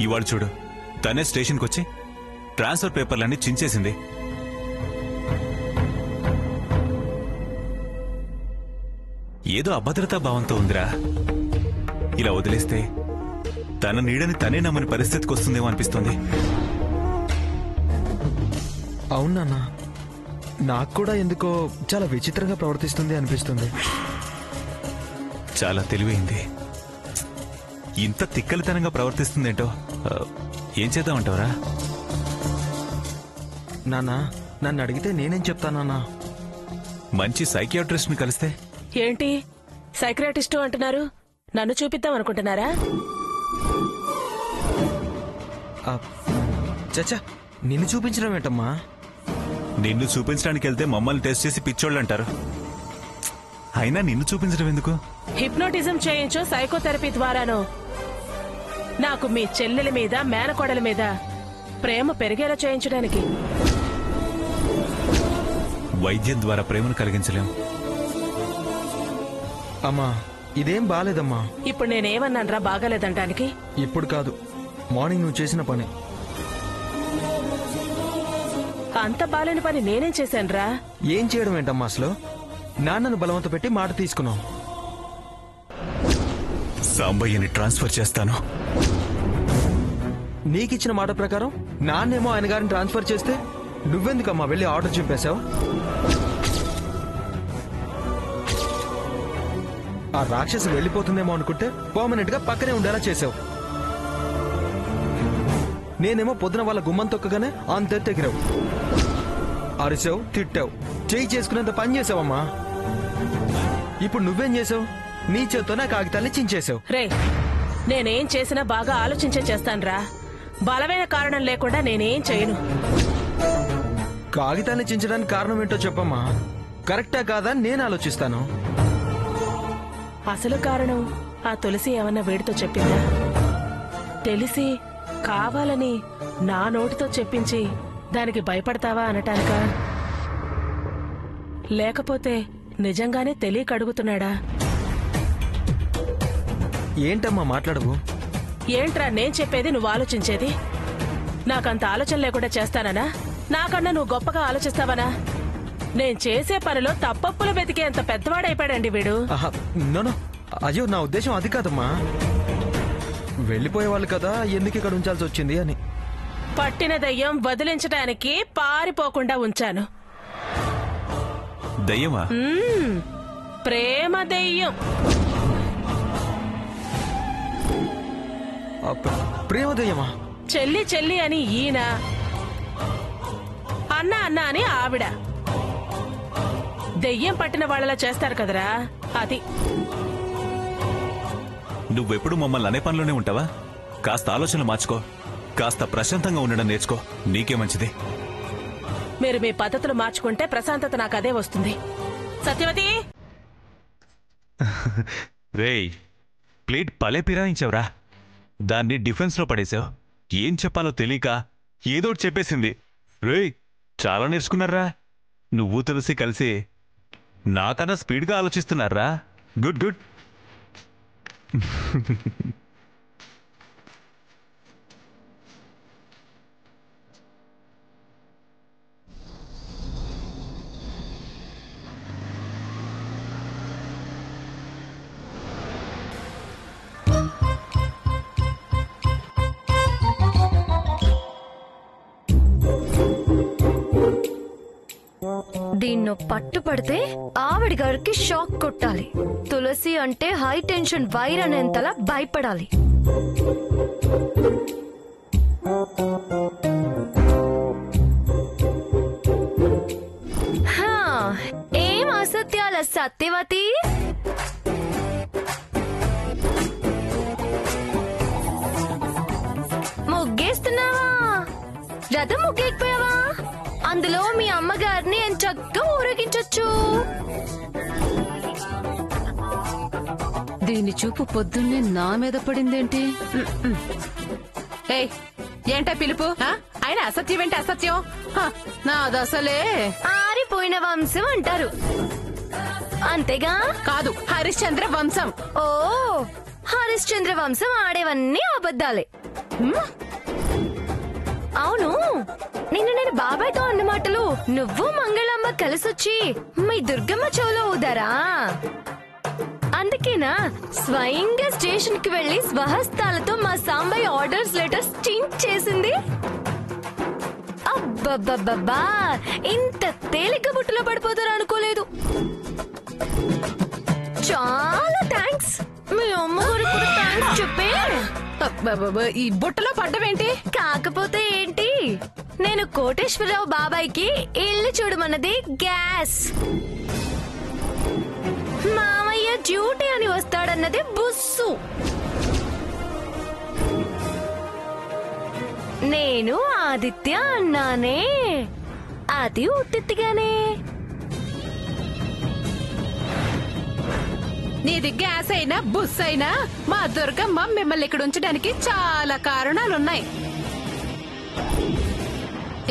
ఇవాళ చూడు, తనే స్టేషన్కి వచ్చి ట్రాన్స్ఫర్ పేపర్లన్నీ చించేసింది. ఏదో అభద్రతా భావంతో ఉందిరా. ఇలా వదిలేస్తే తన నీడని తనే నమ్మని పరిస్థితికి వస్తుందేమో అనిపిస్తుంది. అవునా, నాకు కూడా ఎందుకో చాలా విచిత్రంగా ప్రవర్తిస్తుంది అనిపిస్తుంది. చాలా తెలివైంది. ఇంత తిక్కలితనంగా ప్రవర్తిస్తుందేంటో. ఏం చేద్దామంటావరా? నాన్నా, నన్ను అడిగితే నేనేం చెప్తానన్నా? మంచి సైకియాట్రిస్ట్ ని కలిస్తే. ఏంటి సైకియాట్రిస్టు అంటున్నారు? నన్ను చూపిద్దాం అనుకుంటున్నారా? చచ్చా, నిన్ను చూపించడం ఏంటమ్మా? నిన్ను చూపించడానికి వెళ్తే మమ్మల్ని టెస్ట్ చేసి పిచ్చోళ్ళు అంటారు. అయినా నిన్ను చూపించడం ఎందుకు? హిప్నోటిజం చేయించో సైకోథెరపీ ద్వారానో నాకు మీ చెల్లెల మీద మేనకోడల మీద ప్రేమ పెరిగేలా చేయించడానికి. వైద్యం ద్వారా ప్రేమను కలిగించలేం. అమ్మా, ఇదేం బాలేదమ్మా. ఇప్పుడు నేనేమన్నానరా బాగాలేదంటానికి? ఇప్పుడు కాదు, మార్నింగ్ నువ్వు చేసిన పని. అంత బాలేని పని నేనేం చేశానురా? ఏం చేయడం ఏంటమ్మా అసలు? నాన్నను బలవంత పెట్టి మాట తీసుకున్నావు. సాంబయ్యని ట్రాన్స్ఫర్ చేస్తాను. నీకిచ్చిన మాట ప్రకారం నాన్నేమో ఆయన గారిని ట్రాన్స్ఫర్ చేస్తే నువ్వెందుకమ్మా వెళ్ళి ఆర్డర్ చెప్పేశావు? ఆ రాక్షసు వెళ్ళిపోతుందేమో అనుకుంటే పర్మనెంట్ గా పక్కనే ఉండేలా చేసావు. నేనేమో పొద్దున వాళ్ళ గుమ్మం తొక్కగానే అంతెత్తెగిరావు. అరిసావు, తిట్టావు, చేయి చేసుకునేంత పని చేసావమ్మా. ఇప్పుడు నువ్వేం చేసావు? నీ చేత్తోనే కాగితాల్ని చించేశావు. రే, నేనేం చేసినా బాగా ఆలోచించే చేస్తానురా. బలమైన కారణం లేకుండా నేనేం చేయను. కాగితాన్ని చించడానికి కారణం ఏంటో చెప్పమ్మా. కరెక్టా కాదా నేను ఆలోచిస్తాను. అసలు కారణం ఆ తులసి ఏమన్నా వేడితో చెప్పిందా? తెలిసి కావాలని నా నోటితో చెప్పించి దానికి భయపడతావా అనటానికా? లేకపోతే నిజంగానే తెలియక అడుగుతున్నాడా? ఏంటమ్మా మాట్లాడవు? ఏంట్రా నేను చెప్పేది నువ్వు ఆలోచించేది? నాకంత ఆలోచన లేకుండా చేస్తాననా? నాకన్నా నువ్వు గొప్పగా ఆలోచిస్తావనా? నేను చేసే పనిలో తప్పప్పులు వెతికేంత పెద్దవాడైపోయాడండి వీడు. నో, అయ్యో, నా ఉద్దేశం అది కాదమ్మా. వెళ్ళిపోయే వాళ్ళు కదా, ఎందుకు ఇక్కడ ఉంచాల్సి వచ్చింది అని. పట్టిన దయ్యం వదిలించడానికి పారిపోకుండా ఉంచాను. దయ్యమా? ప్రేమ దయ్యం. ప్రేమ దయ్యమా? చెల్లి చెల్లి అని ఈయన, అన్న అన్న అని ఆవిడ. దెయ్యం పట్టిన వాళ్ళలా చేస్తారు కదరా, అది. నువ్వెప్పుడు మమ్మల్ని అనే పనిలోనే ఉంటావా? కాస్త ఆలోచనలు మార్చుకో. కాస్త ప్రశాంతంగా ఉండడం నేర్చుకో. నీకే మంచిది. మీరు మీ పద్ధతులు మార్చుకుంటే ప్రశాంతత నాకు అదే వస్తుంది. సత్యవతి, రేయ్, ప్లేట్ పలే పిరాయించావురా. దాన్ని డిఫెన్స్ లో పడేశావు. ఏం చెప్పాలో తెలియక ఏదోటి చెప్పేసింది. రేయ్, చాలా నేర్చుకున్నారా. నువ్వు తులసి కలిసి నాకన్నా స్పీడ్గా ఆలోచిస్తున్నారా. Good good. దీన్నో పట్టుపడితే ఆవిడ గారికి షాక్ కొట్టాలి. తులసి అంటే హై టెన్షన్ వైర్ అనేంతలా భయపడాలి. ఏం అసత్యాల సత్యవతి? ముగ్గేస్తున్నావా? రథం ముగ్గేకపోయావా? అందులో మీ అమ్మగారిని చక్కగా ఊరేగించొచ్చు. దీని చూపు పొద్దున్నే నా మీద పడిందేంటి? ఏంటా పిలుపు? ఆయన అసత్యం ఏంటి? అసత్యం నాదసలే ఆరిపోయిన వంశం అంటారు, అంతేగా? కాదు, హరిశ్చంద్ర వంశం. ఓ, హరిశ్చంద్ర వంశం ఆడేవన్నీ అబద్ధాలే. అవును, నేను బాబాయ్తో అన్న మాటలు నువ్వు మంగళమ్మ కలిసొచ్చి మీ దుర్గమ్మ చెవులో ఊదారా? అందుకేనా స్వయంగా స్టేషన్ కి వెళ్లి స్వహస్తాలతో మా సాంబయ్య ఆర్డర్స్ లెటర్స్ చింక్ చేసింది? అబ్బబ్బబ్బబ్బా, ఇంత తేలిక బుట్టలో పడిపోతారు అనుకోలేదు. చాలా థ్యాంక్స్. మీ అమ్మగారికి కూడా థ్యాంక్స్ చెప్పే. ఈ బుట్టలో పడ్డవేంటి? కాకపోతే ఏంటి, నేను కోటేశ్వరరావు బాబాయ్కి ఇల్లు చూడమన్నది గ్యాస్, మామయ్య డ్యూటీ అని వస్తాడన్నది బుస్సు. నేను ఆదిత్య అన్నానే, అది ఉత్తిగానే. నీది గ్యాస్ అయినా బుస్ అయినా మా దుర్గమ్మ మిమ్మల్ని ఇక్కడ ఉంచడానికి చాలా కారణాలున్నాయి.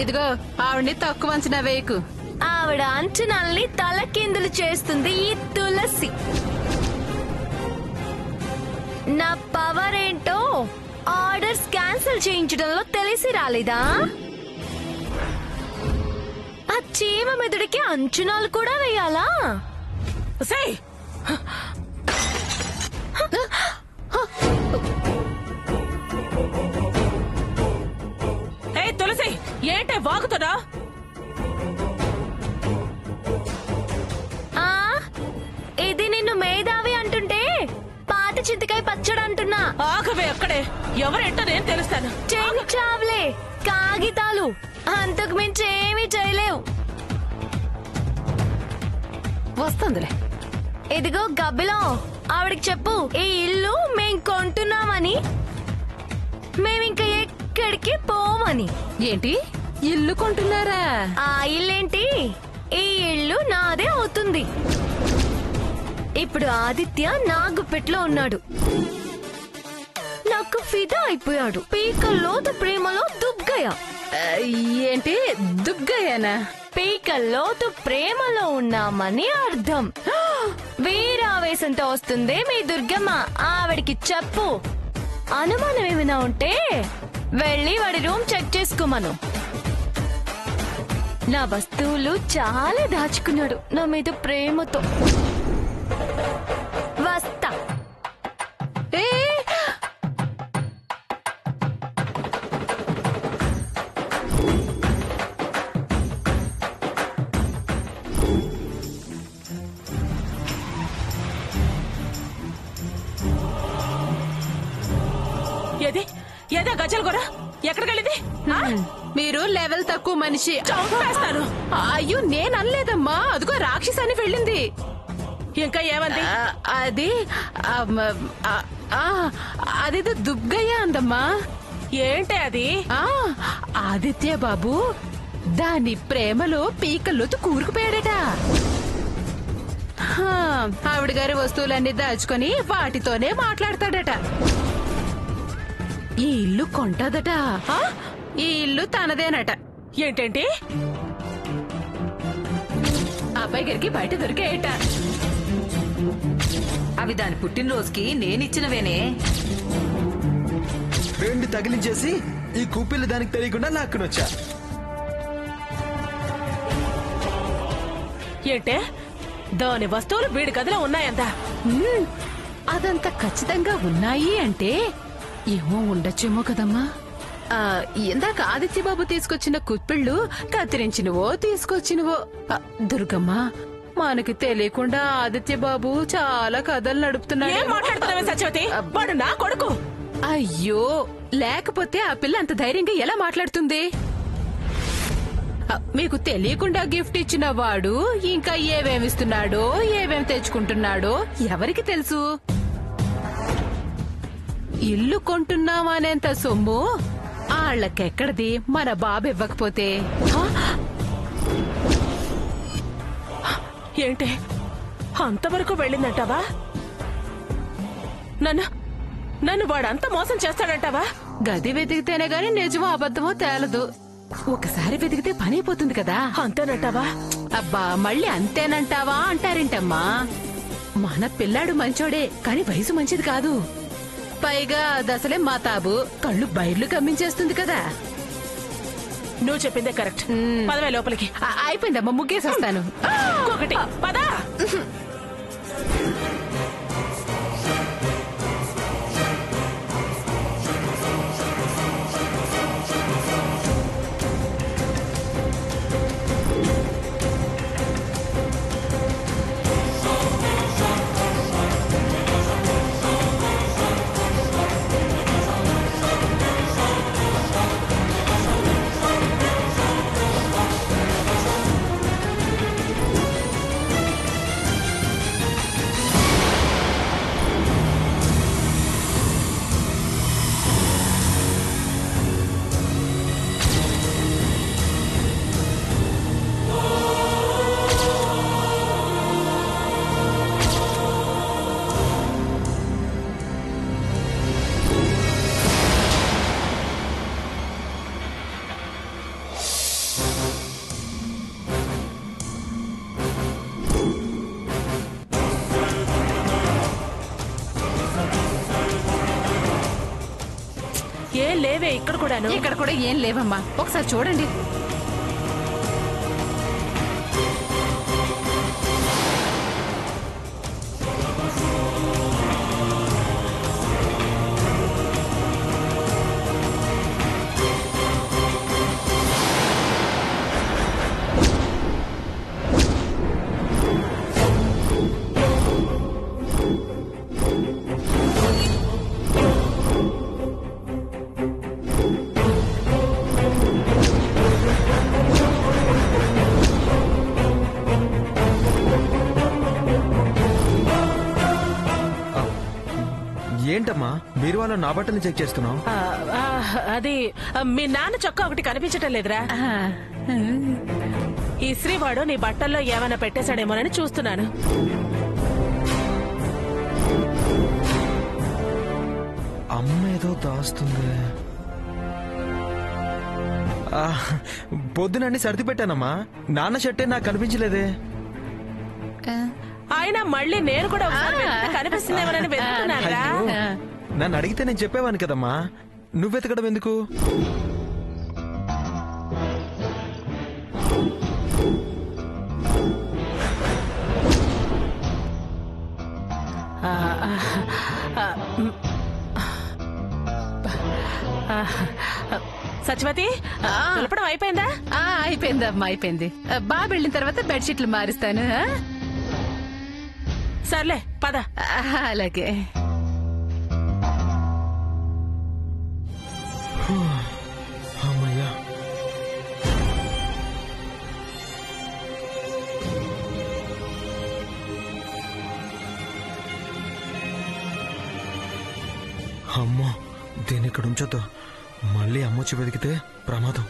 ఇదిగో ఆవిడ్ని తక్కువ అంచనా వేయకు. ఆవిడ అంచనాల్ని తలకిందులు చేస్తుంది ఈ తులసి. నా పవర్ ఏంటో ఆర్డర్స్ క్యాన్సిల్ చేయించడంలో తెలిసి రాలేదా? ఆ చీమ మెదడికి అంచనాలు కూడా వేయాలా? తులసి, ఏంటే వాగుతున్నా? ఇది నిన్ను మేధావి అంటుంటే పాత చింతకాయ పచ్చడి అంటున్నా. ఆగవే అక్కడే, ఎవరేంటో నేను తెలుస్తాను. చెంచావులే కాగితాలు, అంతకు మించి ఏమీ చేయలేవు. వస్తుందిలే. ఇదిగో గబ్బిలో, ఆవిడకి చెప్పు ఈ ఇల్లు మేం కొంటున్నామని, మేమింక ఎక్కడికి పోమని. ఏంటి, ఇల్లు కొంటున్నారా? ఆ ఇల్లేంటి, ఈ ఇల్లు నాదే అవుతుంది. ఇప్పుడు ఆదిత్య నాగుపెట్లో ఉన్నాడు, నాకు ఫిదా అయిపోయాడు. పీకల్లోతు ప్రేమలో దుగ్గయ్య. ఏంటి దుగ్గయ్యనా? పీకల్లోతు ప్రేమలో ఉన్నామని అర్థం. వీరావేశంతో వస్తుంది మీ దుర్గమ్మ, ఆవిడికి చెప్పు. అనుమానం ఏమైనా ఉంటే వెళ్ళి వాడి రూమ్ చెక్ చేసుకోమను. నా వస్తువులు చాలా దాచుకున్నాడు నా మీద ప్రేమతో. వస్తా. ఏది ఏదో గజల్ కూడా ఎక్కడికి వెళ్ళింది? మీరు లెవెల్ తక్కువ మనిషి. చంపేస్తాను. అయ్యో, నేను అనలేదమ్మా, అదిగో రాక్షసి అని వెళ్ళింది. ఇంకా ఏమంది? అది అదేదో దుగ్గయ్య అందమ్మా. ఏంటి అది? ఆదిత్య బాబు దాని ప్రేమలో పీకల్లోతు కూరుకుపోయాడట. ఆవిడ గారి వస్తువులన్నీ దాచుకొని వాటితోనే మాట్లాడతాడట. ఈ ఇల్లు కొంటదట, ఈ ఇల్లు తనదేనట. ఏంటంటే అబ్బాయి గారికి బయట దొరికాయట. అవి దాని పుట్టినరోజుకి నేనిచ్చినవేనే. రెండు తగిలించేసి ఈ కుప్పిలు దానికి తెలియకుండా లాక్కునొచ్చా. ఏంటే దాని వస్తువులు వీడి గదిలో ఉన్నాయంట? అదంతా ఖచ్చితంగా ఉన్నాయి అంటే ఏమో ఉండొచ్చేమో కదమ్మా. ఇందాక ఆదిత్య బాబు తీసుకొచ్చిన కుప్పిళ్ళు కత్తిరించినవో తీసుకొచ్చినవో. దుర్గమ్మ, మనకి తెలియకుండా ఆదిత్య బాబు చాలా కథలు నడుపుతున్నాడు. ఏం మాట్లాడుతున్నావే సత్యవతి? వాడు నా కొడుకు. అయ్యో, లేకపోతే ఆ పిల్ల అంత ధైర్యంగా ఎలా మాట్లాడుతుంది? మీకు తెలియకుండా గిఫ్ట్ ఇచ్చిన వాడు ఇంకా ఏమేమిస్తున్నాడో ఏమేం తెచ్చుకుంటున్నాడో ఎవరికి తెలుసు? ఇల్లు కొంటున్నామనేంత సొమ్ము ఆళ్ళకెక్కడిది మన బాబు ఇవ్వకపోతే? ఏంటే అంతవరకు వెళ్ళిందంటావా? నన్ను వాడంతా మోసం చేస్తాడంటావా? గది వెతికితేనే గాని నిజమో అబద్ధమో తేలదు. ఒకసారి వెతికితే పని అయిపోతుంది కదా. అంతేనంటావా? అబ్బా, మళ్ళీ అంతేనంటావా అంటారేంటమ్మా? మన పిల్లాడు మంచోడే, కాని వయసు మంచిది కాదు. పైగా అది అసలే మాతాబు కళ్ళు బయర్లు కమ్మించేస్తుంది కదా. నువ్వు చెప్పిందే కరెక్ట్. పదవే లోపలికి. అయిపోయిందమ్మా, ముగ్గేసి వస్తాను. ఒకటి పదా. ఏం లేవే ఇక్కడ కూడాను. ఇక్కడ కూడా ఏం లేవమ్మా, ఒకసారి చూడండి. ఏంటమ్మా బీరువాలో నా బట్టలు చెక్ చేస్తున్నావు? అది మీ నాన్న చొక్కా ఒకటి కనిపించటం లేదురా. ఈ శ్రీవాడు నీ బట్టల్లో ఏమైనా పెట్టేశాడేమోనని చూస్తున్నాను. అమ్మ ఏదో దాస్తుంది. పొద్దునన్ని సర్ది పెట్టానమ్మా, నాన్న షర్టే నాకు కనిపించలేదే. ఆయన మళ్ళీ నేను కూడా కనిపిస్తుందేమోనని వెతుకుతున్నారా? నన్ను అడిగితే నేను చెప్పేవాను కదమ్మా, నువ్వు వెతకడం ఎందుకు? సత్యవతి, తులపడం అయిపోయిందా? అయిపోయిందమ్మా, అయిపోయింది. బాబు వెళ్ళిన తర్వాత బెడ్షీట్లు మారుస్తాను. సర్లే పద. అలాగే. అమ్మయ్యా, అమ్మో దీన్ని ఇక్కడ ఉంచొద్దు, మళ్ళీ అమ్మొచ్చి వెతికితే ప్రమాదం.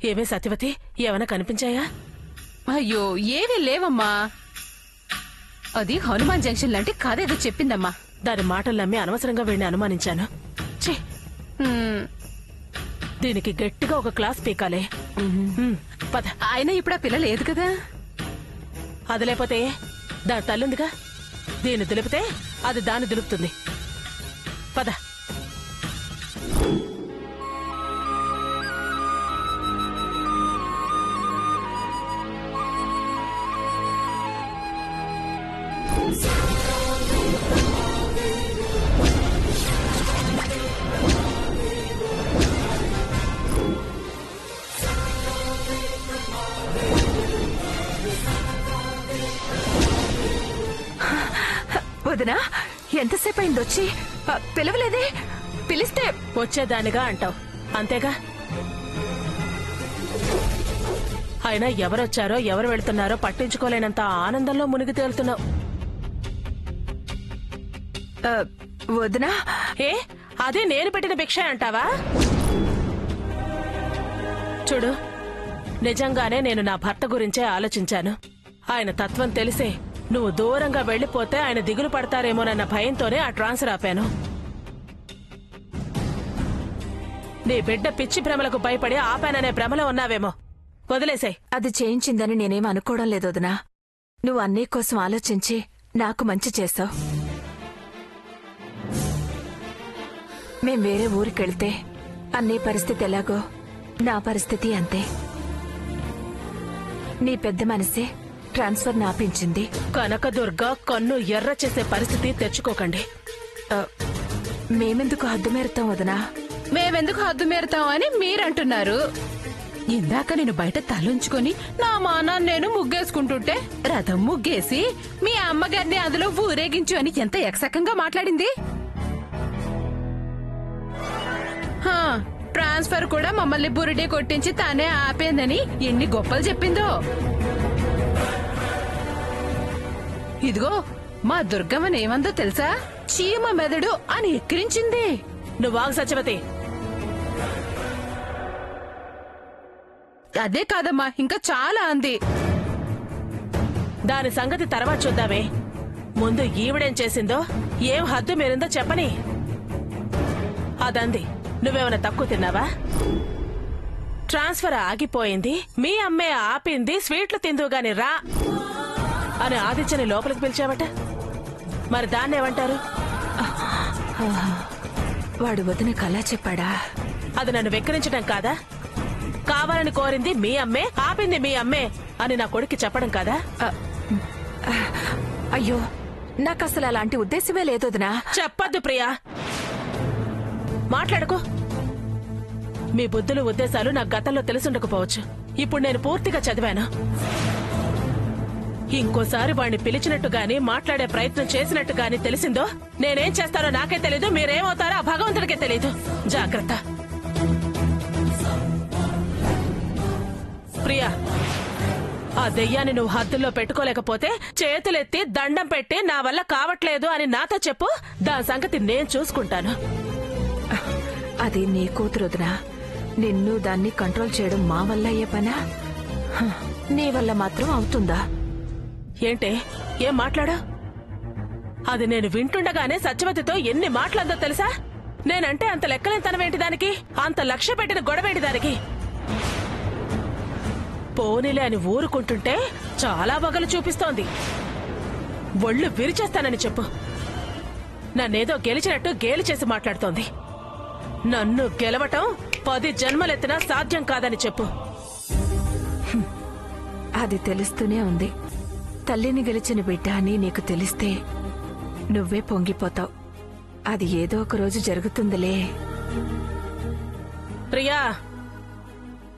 ఏమే సత్యవతి, ఏమైనా కనిపించాయా? అయ్యో ఏమీ లేవమ్మా, అది హనుమాన్ జంక్షన్ లాంటి కాదేదో చెప్పిందమ్మా. దాని మాటలు నమ్మి అనవసరంగా వీడిని అనుమానించాను. ఛీ, దీనికి గట్టిగా ఒక క్లాస్ పీకాలే. పద. ఆయన ఇప్పుడు ఆ పిల్ల లేదు కదా. అది లేకపోతే దాని తల్లుందిగా, దీన్ని దులిపితే అది దాన్ని దులుపుతుంది. పద. వదినా, ఎంతసేపు అయింది వచ్చి? పిలవలేదే? పిలిస్తే వచ్చేదానిగా అంటావు అంతేగా. అయినా ఎవరొచ్చారో ఎవరు వెళ్తున్నారో పట్టించుకోలేనంత ఆనందంలో మునిగి తేలుతున్నావు. వదినా, ఏ అదే నేను పెట్టిన భిక్ష అంటావా? చూడు, నిజంగానే నేను నా భర్త గురించే ఆలోచించాను. ఆయన తత్వం తెలిసే నువ్వు దూరంగా వెళ్లిపోతే ఆయన దిగులు పడతారేమోనన్న భయంతోనే ఆ ట్రాన్స్ఫర్ ఆపాను. నీ బిడ్డ పిచ్చి భ్రమలకు భయపడి ఆపాననే భ్రమలో ఉన్నావేమో. వదిలేసాయి. అది చేయించిందని నేనేం అనుకోవడం లేదు వదినా. నువ్వు అన్నీ కోసం ఆలోచించి నాకు మంచి చేశావు. మేం వేరే ఊరికెళ్తే అన్నీ పరిస్థితి ఎలాగో నా పరిస్థితి అంతే. నీ పెద్ద మనసే ట్రాన్స్ఫర్ నాపించింది. కనకదుర్గ కన్ను ఎర్ర చేసే పరిస్థితి తెచ్చుకోకండి. మేమెందుకు హద్దు మేరుతాం వదినా? మేమెందుకు హద్దు మీరుతాం అని మీరంటున్నారు. ఇందాక నేను బయట తలుంచుకొని నా మానాన్ని నేను ముగ్గేసుకుంటుంటే రథం ముగ్గేసి మీ అమ్మగారిని అందులో ఊరేగించు అని ఎంత ఎక్సకంగా మాట్లాడింది. ట్రాన్స్ఫర్ కూడా మమ్మల్ని బురిడి కొట్టించి తానే ఆపేందని ఎన్ని గొప్పలు చెప్పిందో. ఇదిగో మా దుర్గమ్మని ఏమందో తెలుసా? చీమ మెదడు అని ఎక్కిరించింది. నువ్వాగు సత్యవతి. అదే కాదమ్మా, ఇంకా చాలా అంది. దాని సంగతి తర్వాత చూద్దామే. ముందు ఈవిడేం చేసిందో, ఏం హద్దు మీరిందో చెప్పని. అదంది. నువ్వేమైనా తక్కువ తిన్నావా? ట్రాన్స్ఫర్ ఆగిపోయింది, మీ అమ్మే ఆపింది, స్వీట్లు తిందువుగాని రా అని ఆదిత్యని లోపలికి పిలిచావట. మరి దాన్నేమంటారు? వాడు వదిన కలా చెప్పాడా? అది నన్ను వెక్కిరించడం కాదా? కావాలని కోరింది మీ అమ్మే, ఆపింది మీ అమ్మే అని నా కొడుక్కి చెప్పడం కాదా? అయ్యో, నాకసలు అలాంటి ఉద్దేశమే లేదు వదినా. చెప్పొద్దు ప్రియా, మాట్లాడుకో. మీ బుద్ధులు ఉద్దేశాలు నాకు గతంలో తెలుసుండకపోవచ్చు. ఇప్పుడు నేను పూర్తిగా చదివాను. ఇంకోసారి వాడిని పిలిచినట్టు గాని మాట్లాడే ప్రయత్నం చేసినట్టు గాని తెలిసిందో నేనేం చేస్తానో నాకే తెలీదు, మీరేమవుతారో ఆ భగవంతుడికే తెలీదు. జాగ్రత్త. ప్రియా, ఆ దెయ్యాన్ని నువ్వు హద్దుల్లో పెట్టుకోలేకపోతే చేతులెత్తి దండం పెట్టి నా వల్ల కావట్లేదు అని నాతో చెప్పు. దాని సంగతి నేను చూసుకుంటాను. అది నీ కూతురు వదినా. నిన్ను దాన్ని కంట్రోల్ చేయడం మా వల్ల అయ్యే పనా? నీ వల్ల మాత్రం అవుతుందా? ఏంటే, ఏం మాట్లాడా? అది నేను వింటుండగానే సత్యవతితో ఎన్ని మాట్లాడదో తెలుసా? నేనంటే అంత లెక్కలేనితనమేంటి దానికి? అంత లక్ష్య పెట్టిన గొడవేంటి దానికి? పోనీలే అని ఊరుకుంటుంటే చాలా వగలు చూపిస్తోంది. ఒళ్ళు విరిచేస్తానని చెప్పు. నన్నేదో గెలిచినట్టు గేలి చేసి మాట్లాడుతోంది. నన్ను గెలవటం 10 జన్మలెత్తినా సాధ్యం కాదని చెప్పు. అది తెలుస్తూనే ఉంది. తల్లిని గెలిచిన బిడ్డ అని నీకు తెలిస్తే నువ్వే పొంగిపోతావు. అది ఏదో ఒక రోజు జరుగుతుందిలే. ప్రియా,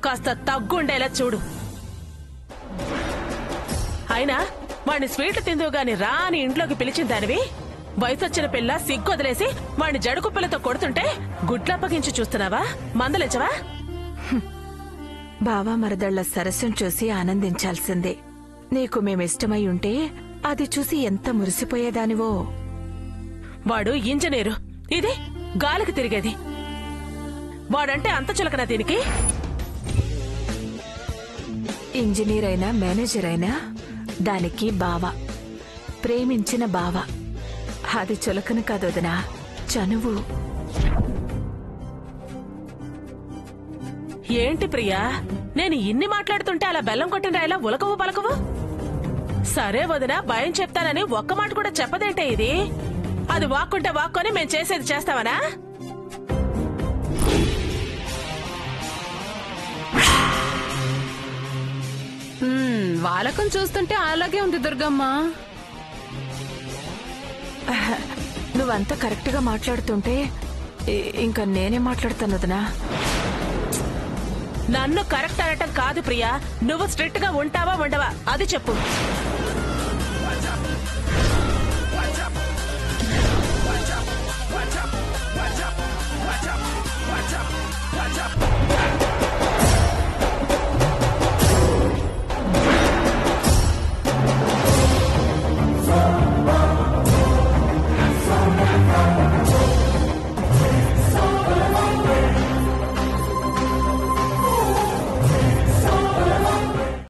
కాస్త తగ్గుండేలా చూడు. అయినా వాణ్ణి స్వీట్లు తిందువుగాని రా అని ఇంట్లోకి పిలిచిన దానివి వయసొచ్చిన పిల్ల సిగ్గొదిలేసి వాణ్ణి జడుకుప్పలతో కొడుతుంటే గుడ్లప్పగించి చూస్తున్నావా? మందలించవా? బావా మరదళ్ల సరస్సును చూసి ఆనందించాల్సిందే. నీకు మేమిష్టమై ఉంటే అది చూసి ఎంత మురిసిపోయేదానివో. వాడు ఇంజనీరు, ఇది గాలికి తిరిగేది. వాడంటే అంత చులకనా దీనికి? ఇంజనీర్ అయినా మేనేజర్ అయినా దానికి బావ, ప్రేమించిన బావ. అది చులకన కాదొదనా, చనువు. ఏంటి ప్రియా, నేను ఇన్ని మాట్లాడుతుంటే అలా బెల్లం కొట్టిన రాయిలా ఉలకవు పలకవు? సరే వదినా, భయం చెప్తానని ఒక్క మాట కూడా చెప్పదేంటే ఇది? అది వాక్కుంటే వాక్కొని మేం చేసేది చేస్తావనా? వాలకం చూస్తుంటే అలాగే ఉంది దుర్గమ్మ. నువ్వంతా కరెక్ట్ గా మాట్లాడుతుంటే ఇంకా నేనే మాట్లాడతాను వదినా. నన్ను కరెక్ట్ అనటం కాదు ప్రియా, నువ్వు స్ట్రిక్ట్ గా ఉంటావా ఉండవా అది చెప్పు. Watch out!